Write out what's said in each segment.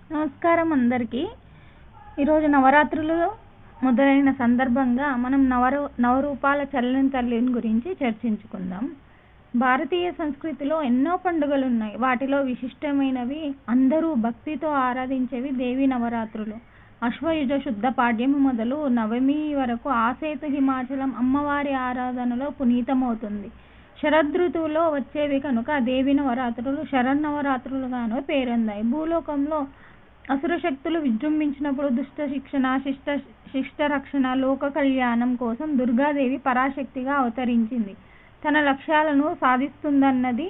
నమస్కారం అందరికీ. ఈరోజు నవరాత్రులు మొదలైన సందర్భంగా మనం నవరూపాల చల్లని తల్లిని గురించి చర్చించుకుందాం. భారతీయ సంస్కృతిలో ఎన్నో పండుగలు ఉన్నాయి. వాటిలో విశిష్టమైనవి, అందరూ భక్తితో ఆరాధించేవి దేవి నవరాత్రులు. అశ్వయుజ శుద్ధ పాడ్యమి మొదలు నవమి వరకు ఆసేతు హిమాచలం అమ్మవారి ఆరాధనలో పునీతమవుతుంది. శరదృతువులో వచ్చేవి కనుక దేవి నవరాత్రులు శరన్నవరాత్రులుగాను పేరొందాయి. భూలోకంలో అసుర శక్తులు విజృంభించినప్పుడు దుష్ట శిక్షణ, శిష్ట రక్షణ, లోక కళ్యాణం కోసం దుర్గాదేవి పరాశక్తిగా అవతరించింది. తన లక్ష్యాలను సాధిస్తుందన్నది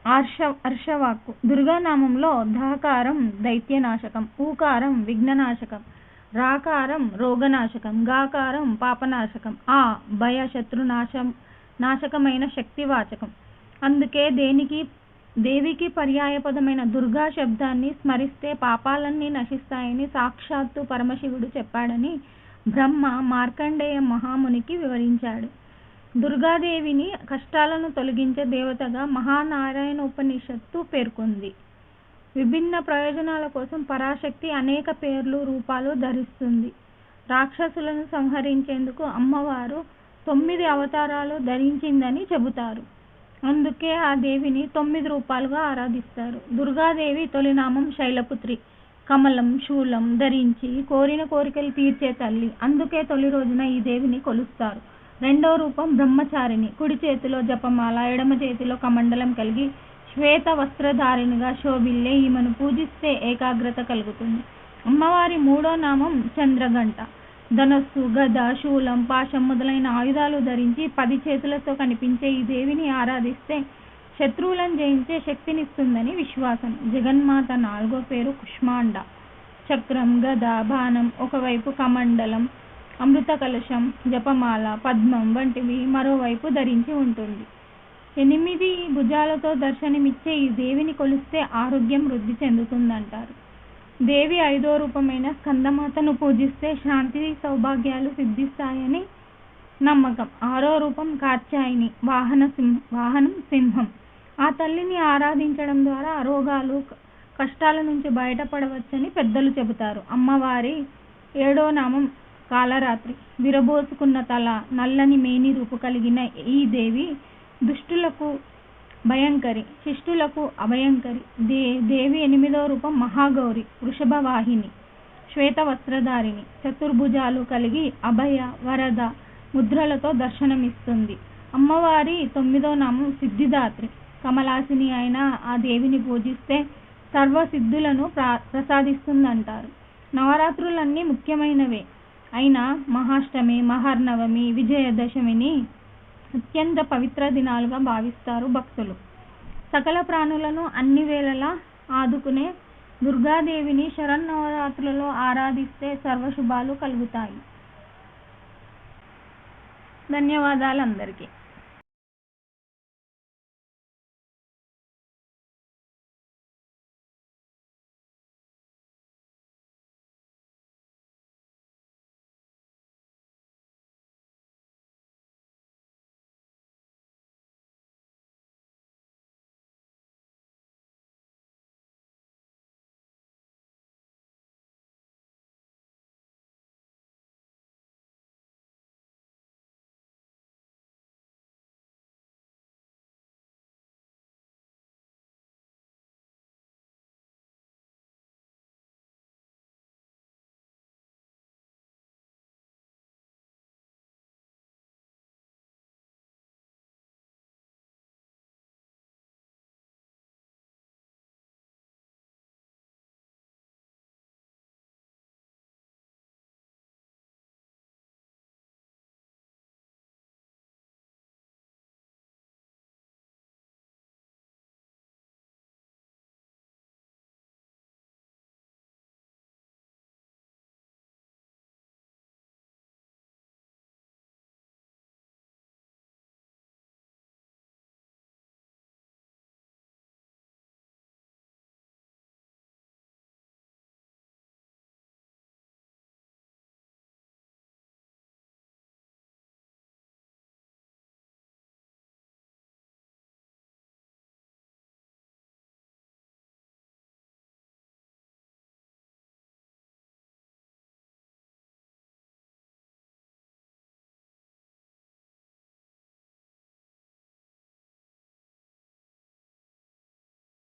హర్షవాక్కు. దుర్గానామంలో ధకారం దైత్యనాశకం, ఊకారం విఘ్ననాశకం, రాకారం రోగనాశకం, గాకారం పాపనాశకం, ఆ భయ నాశకమైన శక్తివాచకం. అందుకే దేవికి పర్యాయపదమైన దుర్గా శబ్దాన్ని స్మరిస్తే పాపాలన్నీ నశిస్తాయని సాక్షాత్తు పరమశివుడు చెప్పాడని బ్రహ్మ మార్కండేయ మహామునికి వివరించాడు. దుర్గాదేవిని కష్టాలను తొలగించే దేవతగా మహానారాయణోపనిషత్తు పేర్కొంది. విభిన్న ప్రయోజనాల కోసం పరాశక్తి అనేక పేర్లు, రూపాలు ధరిస్తుంది. రాక్షసులను సంహరించేందుకు అమ్మవారు 9 అవతారాలు ధరించిందని చెబుతారు. అందుకే ఆ దేవిని 9 రూపాలుగా ఆరాధిస్తారు. దుర్గాదేవి తొలినామం శైలపుత్రి. కమలం, శూలం ధరించి కోరిన కోరికలు తీర్చే తల్లి. అందుకే తొలి రోజున ఈ దేవిని కొలుస్తారు. రెండో రూపం బ్రహ్మచారిణి. కుడి చేతిలో జపమాల, ఎడమ చేతిలో కమండలం కలిగి శ్వేత వస్త్రధారిణిగా శోభిల్లే ఈమెను పూజిస్తే ఏకాగ్రత కలుగుతుంది. అమ్మవారి మూడో నామం చంద్రగంట. ధనస్సు, గద, శూలం, పాశం మొదలైన ఆయుధాలు ధరించి 10 చేతులతో కనిపించే ఈ దేవిని ఆరాధిస్తే శత్రువులను జయించే శక్తినిస్తుందని విశ్వాసం. జగన్మాత నాలుగో పేరు కుష్మాండ. చక్రం, గద, బాణం ఒకవైపు, కమండలం, అమృత కలశం, జపమాల, పద్మం వంటివి మరోవైపు ధరించి ఉంటుంది. 8 భుజాలతో దర్శనమిచ్చే ఈ దేవిని కొలిస్తే ఆరోగ్యం వృద్ధి చెందుతుందంటారు. దేవి 5వ రూపమైన స్కందమాతను పూజిస్తే శాంతి, సౌభాగ్యాలు సిద్ధిస్తాయని నమ్మకం. 6వ రూపం కాత్యాయని. వాహనం సింహం. ఆ తల్లిని ఆరాధించడం ద్వారా రోగాలు, కష్టాల నుంచి బయటపడవచ్చని పెద్దలు చెబుతారు. అమ్మవారి 7వ నామం కాలరాత్రి. విరబోసుకున్న తల, నల్లని మేని రూపు కలిగిన ఈ దేవి దుష్టులకు భయంకరి, శిష్టులకు అభయంకరి. దేవి 8వ రూపం మహాగౌరి. వృషభ వాహిని, శ్వేత వస్త్రధారిణి, చతుర్భుజాలు కలిగి అభయ, వరద ముద్రలతో దర్శనమిస్తుంది. అమ్మవారి 9వ నామం సిద్ధిదాత్రి. కమలాసిని అయిన ఆ దేవిని పూజిస్తే సర్వసిద్ధులను ప్రసాదిస్తుందంటారు. నవరాత్రులన్నీ ముఖ్యమైనవే అయినా మహాష్టమి, మహార్నవమి, విజయదశమిని అత్యంత పవిత్ర దినాలుగా భావిస్తారు భక్తులు. సకల ప్రాణులను అన్ని వేళలా ఆదుకునే దుర్గాదేవిని శరన్నవరాత్రులలో ఆరాధిస్తే సర్వశుభాలు కలుగుతాయి. ధన్యవాదాలు అందరికీ.